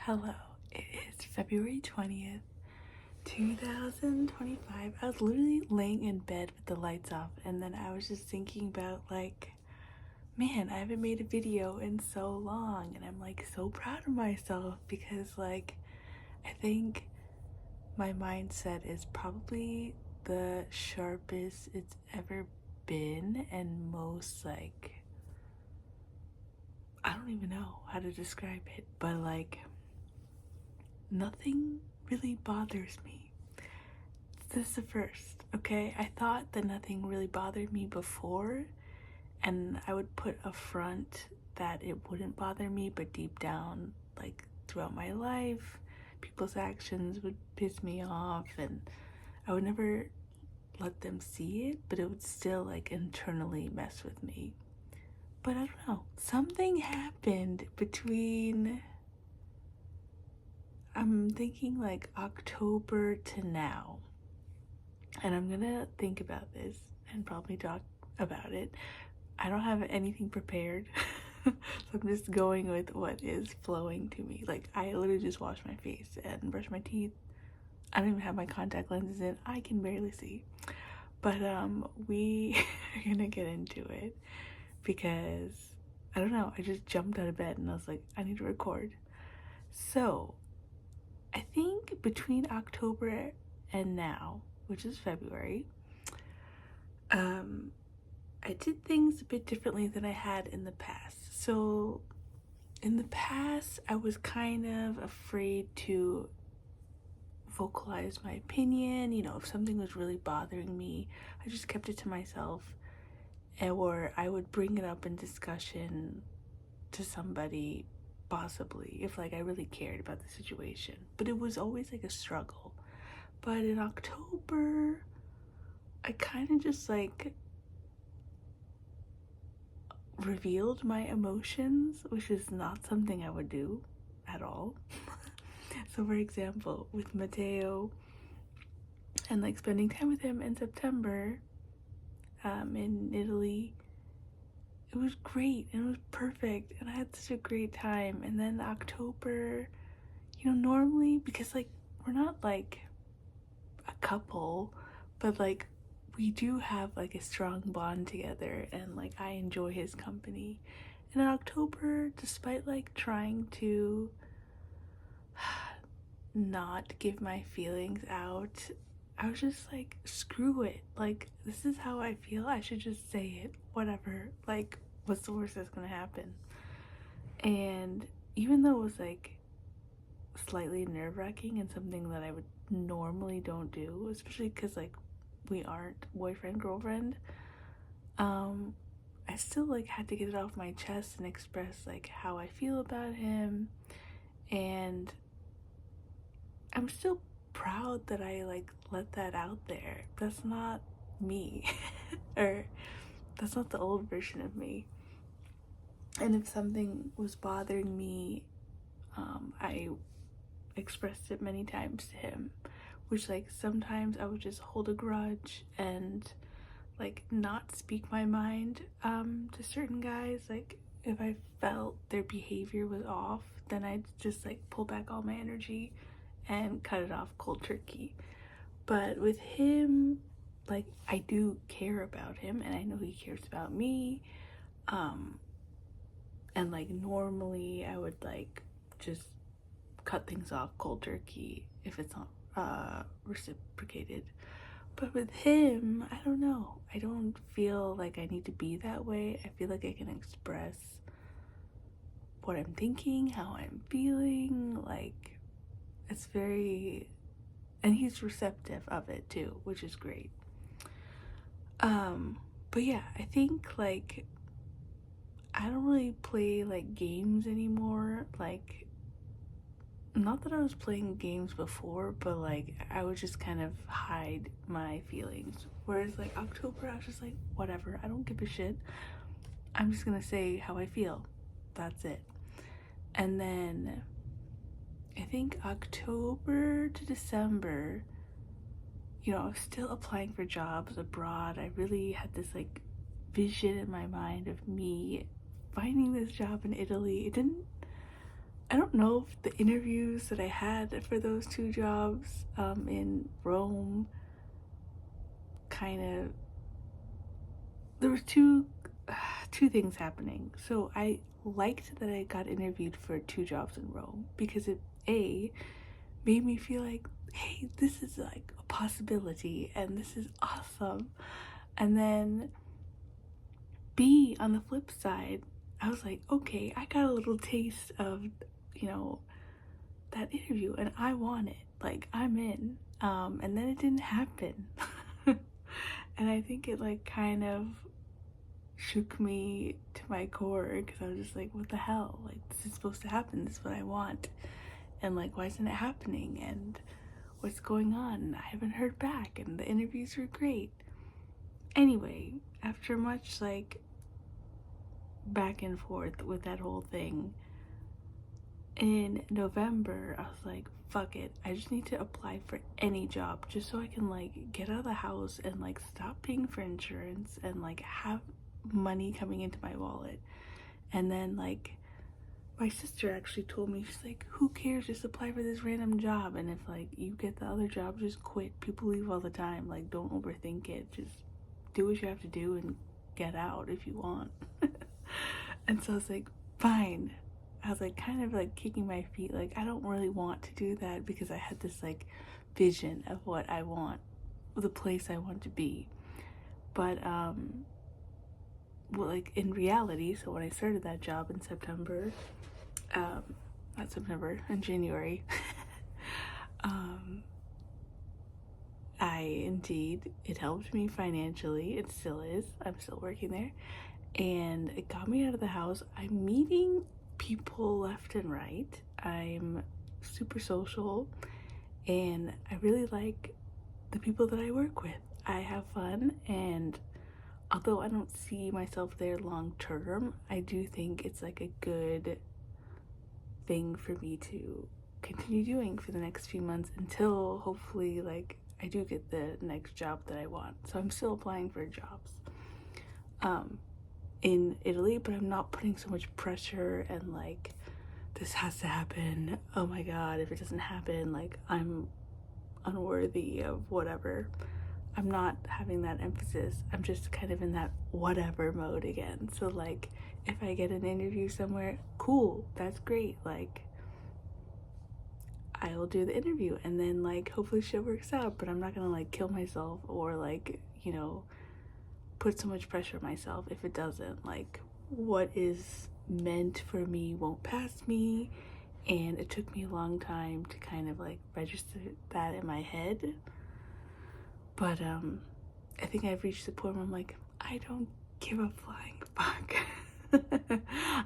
Hello, it is February 20th, 2025. I was literally laying in bed with the lights off, and then I was just thinking about, man, I haven't made a video in so long, and I'm so proud of myself because, I think my mindset is probably the sharpest it's ever been, and most, I don't even know how to describe it, but nothing really bothers me. This is the first, okay? I thought that nothing really bothered me before, and I would put a front that it wouldn't bother me, but deep down, throughout my life, people's actions would piss me off, and I would never let them see it, but it would still internally mess with me. But I don't know, something happened between, I'm thinking October to now. And I'm gonna think about this and probably talk about it. I don't have anything prepared, so I'm just going with what is flowing to me. I literally just wash my face and brush my teeth. I don't even have my contact lenses in. I can barely see. But we are gonna get into it because I don't know. I just jumped out of bed and I was like, I need to record. So I think between October and now, which is February, I did things a bit differently than I had in the past. So in the past, I was kind of afraid to vocalize my opinion. If something was really bothering me, I just kept it to myself, or I would bring it up in discussion to somebody, possibly, if I really cared about the situation. But it was always a struggle. But in October, I kind of just revealed my emotions, which is not something I would do at all. So for example, with Matteo and spending time with him in September in Italy, it was great and it was perfect and I had such a great time. And then October, normally, because we're not a couple, but we do have a strong bond together, and I enjoy his company. And in October, despite trying to not give my feelings out, I was just screw it. This is how I feel. I should just say it. Whatever. What's the worst that's gonna happen? And even though it was slightly nerve-wracking and something that I would normally don't do, especially because we aren't boyfriend girlfriend, I still had to get it off my chest and express how I feel about him. And I'm still proud that I let that out there. That's not me or that's not the old version of me. And if something was bothering me, I expressed it many times to him, which sometimes I would just hold a grudge and not speak my mind to certain guys. If I felt their behavior was off, then I'd just pull back all my energy and cut it off cold turkey. But with him, I do care about him and I know he cares about me. And normally I would just cut things off cold turkey if it's not reciprocated. But with him, I don't know. I don't feel I need to be that way. I feel I can express what I'm thinking, how I'm feeling. It's very, and he's receptive of it too, which is great. But yeah, I think I don't really play games anymore. Not that I was playing games before, but I would just kind of hide my feelings. Whereas October, I was just whatever, I don't give a shit. I'm just gonna say how I feel. That's it. And then I think October to December, I was still applying for jobs abroad. I really had this vision in my mind of me finding this job in Italy. I don't know if the interviews that I had for those two jobs in Rome kind of, there was two things happening. So I liked that I got interviewed for two jobs in Rome because it made me feel like, hey, this is like a possibility and this is awesome. And then B, on the flip side, I was like, okay, I got a little taste of, you know, that interview and I want it. Like, I'm in. And then it didn't happen. And I think it like kind of shook me to my core because I was just like, what the hell? Like, this is supposed to happen. This is what I want. And like, why isn't it happening? And what's going on? I haven't heard back. And the interviews were great. Anyway, after much like back and forth with that whole thing, in November, I was like, fuck it. I just need to apply for any job just so I can like get out of the house and like stop paying for insurance and like have money coming into my wallet. And then like my sister actually told me, she's like, who cares, just apply for this random job, and if like you get the other job, just quit. People leave all the time. Like, don't overthink it, just do what you have to do and get out if you want. And so I was like, fine. I was like kind of like kicking my feet, like I don't really want to do that because I had this like vision of what I want, the place I want to be. But well, like in reality, so when I started that job in September, not September, in January, it helped me financially. It still is. I'm still working there. And it got me out of the house. I'm meeting people left and right. I'm super social and I really like the people that I work with. I have fun, and although I don't see myself there long term, I do think it's like a good thing for me to continue doing for the next few months until hopefully like I do get the next job that I want. So I'm still applying for jobs in Italy, but I'm not putting so much pressure and like this has to happen. Oh my god, if it doesn't happen, like I'm unworthy of whatever. I'm not having that emphasis. I'm just kind of in that whatever mode again. So like if I get an interview somewhere, cool, that's great. Like I'll do the interview and then like hopefully shit works out, but I'm not gonna like kill myself or like, you know, put so much pressure on myself if it doesn't. Like what is meant for me won't pass me, and it took me a long time to kind of like register that in my head. But I think I've reached the point where I'm like, I don't give a flying fuck.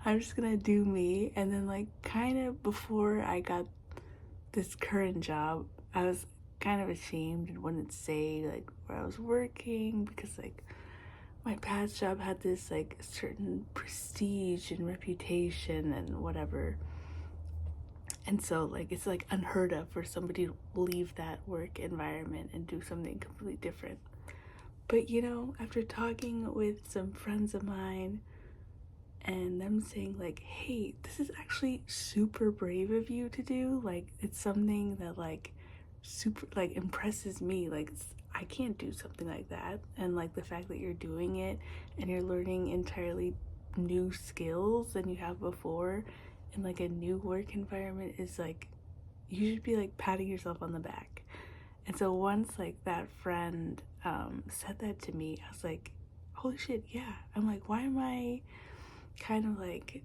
I'm just gonna do me. And then like kind of before I got this current job, I was kind of ashamed and wouldn't say like where I was working because like my past job had this like certain prestige and reputation and whatever. And so like it's like unheard of for somebody to leave that work environment and do something completely different. But you know, after talking with some friends of mine and them saying like, hey, this is actually super brave of you to do, like it's something that like super like impresses me. Like I can't do something like that. And like the fact that you're doing it and you're learning entirely new skills than you have before in like a new work environment is like, you should be like patting yourself on the back. And so once like that friend said that to me, I was like, holy shit, yeah. I'm like, why am I kind of like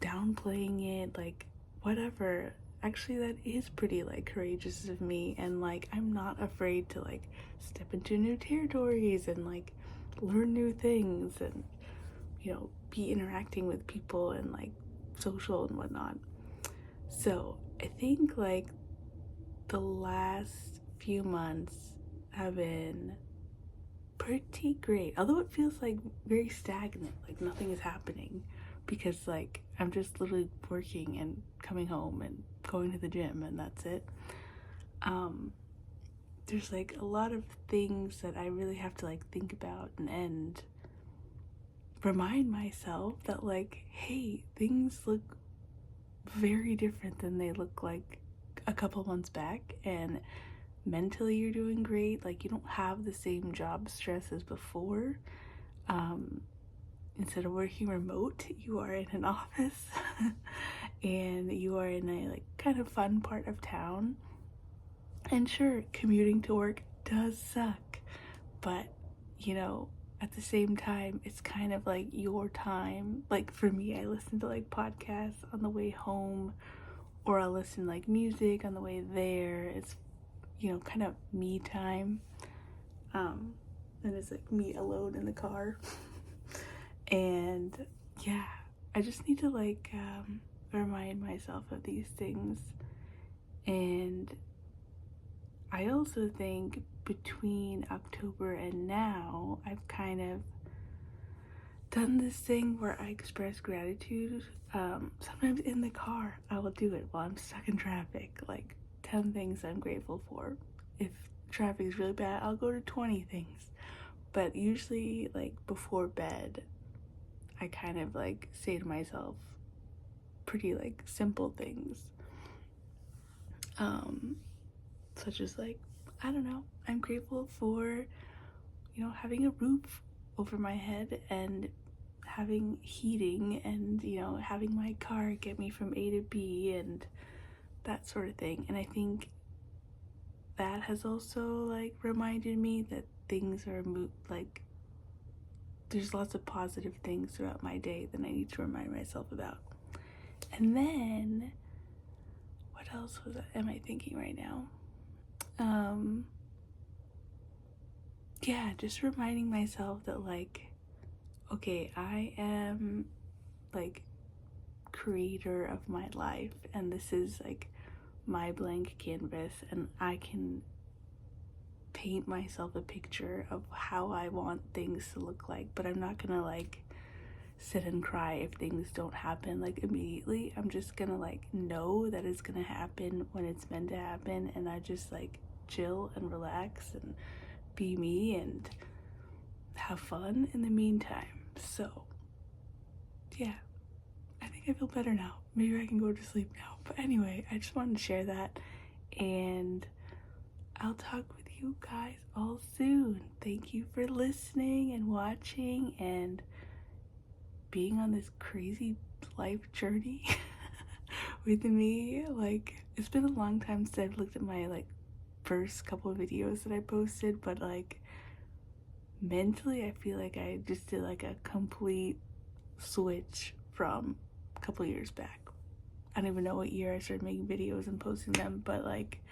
downplaying it? Like whatever. Actually, that is pretty like courageous of me, and like I'm not afraid to like step into new territories and like learn new things and, you know, be interacting with people and like social and whatnot. So I think like the last few months have been pretty great, although it feels like very stagnant, like nothing is happening because like I'm just literally working and coming home and going to the gym and that's it. There's like a lot of things that I really have to like think about and remind myself that like, hey, things look very different than they look like a couple months back, and mentally you're doing great. Like, you don't have the same job stress as before. um Instead of working remote, you are in an office and you are in a like kind of fun part of town. And sure, commuting to work does suck, but you know, at the same time, it's kind of like your time. Like for me, I listen to like podcasts on the way home, or I'll listen to like music on the way there. It's, you know, kind of me time. Um, and it's like me alone in the car. And yeah, I just need to like remind myself of these things. And I also think between October and now, I've kind of done this thing where I express gratitude. Sometimes in the car, I will do it while I'm stuck in traffic, like 10 things I'm grateful for. If traffic is really bad, I'll go to 20 things. But usually, like before bed, I kind of like say to myself pretty like simple things. Such as like, I don't know, I'm grateful for, you know, having a roof over my head and having heating and, you know, having my car get me from A to B and that sort of thing. And I think that has also like reminded me that things are like there's lots of positive things throughout my day that I need to remind myself about. And then what else am I thinking right now? Yeah, just reminding myself that like, okay, I am like creator of my life, and this is like my blank canvas, and I can paint myself a picture of how I want things to look like. But I'm not gonna like sit and cry if things don't happen like immediately. I'm just gonna like know that it's gonna happen when it's meant to happen, and I just like chill and relax and be me and have fun in the meantime. So yeah, I think I feel better now. Maybe I can go to sleep now. But anyway, I just wanted to share that, and I'll talk with you guys all soon. Thank you for listening and watching and being on this crazy life journey with me. Like, it's been a long time since I've looked at my like first couple of videos that I posted, but like mentally I feel like I just did like a complete switch from a couple years back. I don't even know what year I started making videos and posting them, but like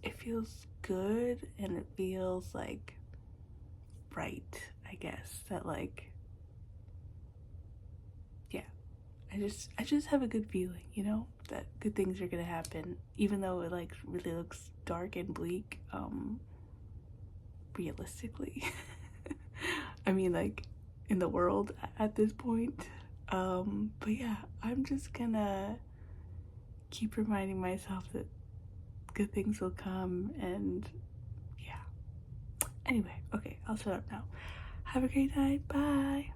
it feels good and it feels like right, I guess, that like, yeah, I just have a good feeling, you know, that good things are gonna happen, even though it like really looks dark and bleak, realistically. I mean, like in the world at this point. But yeah, I'm just gonna keep reminding myself that good things will come, and yeah. Anyway, okay, I'll shut up now. Have a great night. Bye.